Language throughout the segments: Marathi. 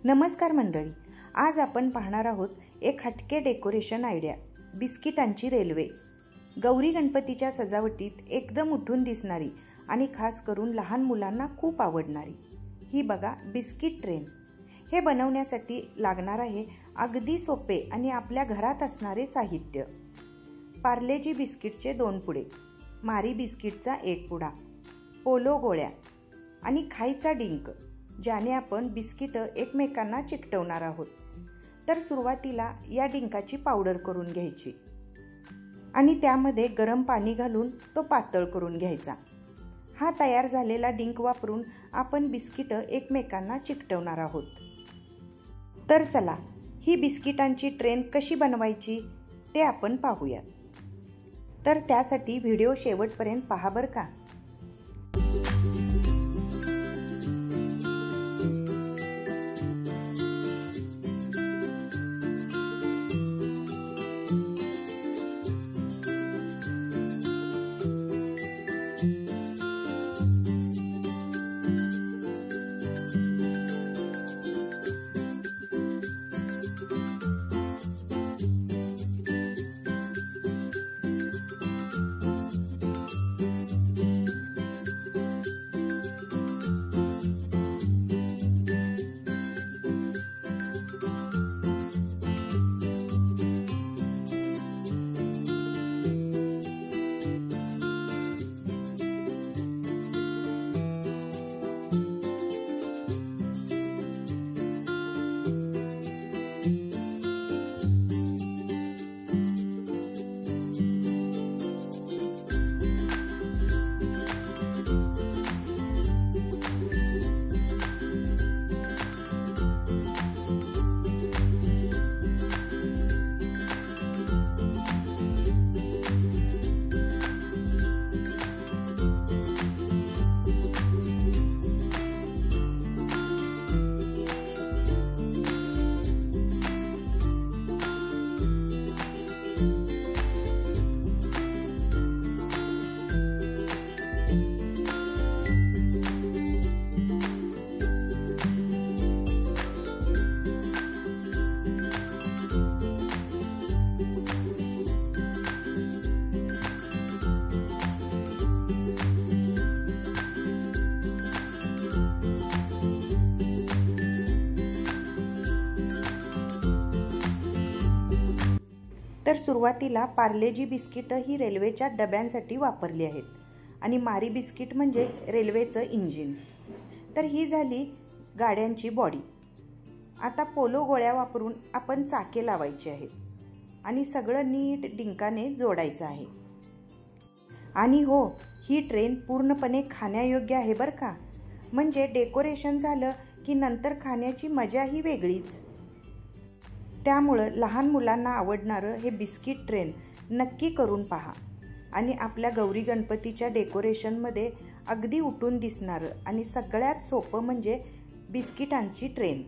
नमस्कार मंडळी, आज आपण पाहणार आहोत एक हटके डेकोरेशन आयडिया, बिस्किटांची रेल्वे। गौरी गणपतीच्या सजावटीत एकदम उठून दिसणारी आणि खास करून लहान मुलांना खूप आवडणारी ही बघा बिस्किट ट्रेन। हे बनवण्यासाठी लागणार आहे अगदी सोपे आणि आपल्या घरात असणारे साहित्य। पार्लेजी बिस्किटचे 2 पुडे, मारी बिस्किटचा 1 पुडा, पोलो गोळ्या आणि खायचा डिंक ज्याने आपण बिस्किट एकमेकांना चिकटवणार आहोत। तर सुरुवातीला या डिंकाची पावडर करून घ्यायची आणि त्यामध्ये गरम पाणी घालून तो पातळ करून घ्यायचा। हा तयार झालेला डिंक वापरून आपण बिस्किट एकमेकांना चिकटवणार आहोत। तर चला ही बिस्किटांची ट्रेन कशी बनवायची ते आपण पाहूया। तर त्यासाठी व्हिडिओ शेवटपर्यंत पहा बरं का। तर सुरुवातीला पार्लेजी बिस्किट ही रेल्वेच्या डब्यांसाठी वापरली आहेत आणि मारी बिस्किट म्हणजे रेल्वेचं इंजिन। तर ही झाली गाड्यांची बॉडी। आता पोलो गोळ्या वापरून आपण चाके लावायचे आहेत आणि सगळं नीट डिंकाने जोडायचं आहे। आणि हो, ही ट्रेन पूर्णपणे खाण्यायोग्य आहे बरं का। म्हणजे डेकोरेशन झालं की नंतर खाण्याची मजाही वेगळीच। त्यामुळं लहान मुलांना आवडणारं हे बिस्किट ट्रेन नक्की करून पहा आणि आपल्या गौरी गणपतीच्या डेकोरेशनमध्ये अगदी उठून दिसणारं आणि सगळ्यात सोपं म्हणजे बिस्किटांची ट्रेन।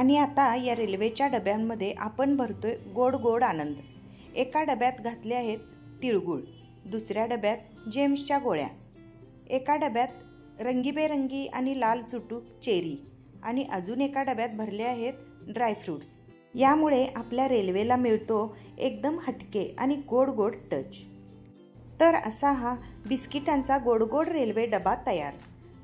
आणि आता या रेल्वेच्या डब्यांमध्ये आपण भरतोय गोड गोड आनंद. एका डब्यात घातले आहेत तिळगुळ, दुसऱ्या डब्यात जेम्सच्या गोळ्या, एका डब्यात रंगीबेरंगी आणि लाल चुटूक चेरी आणि अजून एका डब्यात भरले आहेत ड्रायफ्रूट्स. यामुळे आपल्या रेल्वेला मिळतो एकदम हटके आणि गोड गोड टच. तर असा हा बिस्किटांचा गोड गोड रेल्वे डबा तयार.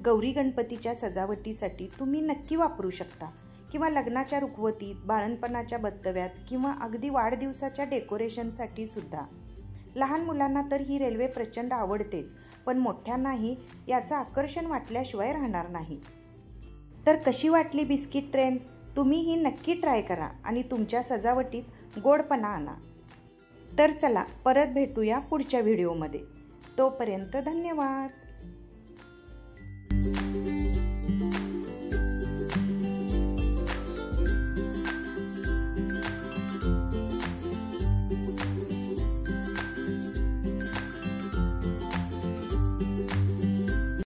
गौरी गणपतीच्या सजावटीसाठी तुम्ही नक्की वापरू शकता किंवा लग्नाच्या रुखवतीत, बाळंतपणाच्या बत्तव्यात किंवा अगदी वाढदिवसाच्या डेकोरेशनसाठी सुद्धा. लहान मुलांना तर ही रेल्वे प्रचंड आवडतेच, पण मोठ्यांनाही याचं आकर्षण वाटल्याशिवाय राहणार नाही. तर कशी वाटली बिस्किट ट्रेन? तुम्हीही नक्की ट्राय करा आणि तुमच्या सजावटीत गोडपणा आणा. तर चला परत भेटूया पुढच्या व्हिडिओमध्ये. तोपर्यंत धन्यवाद.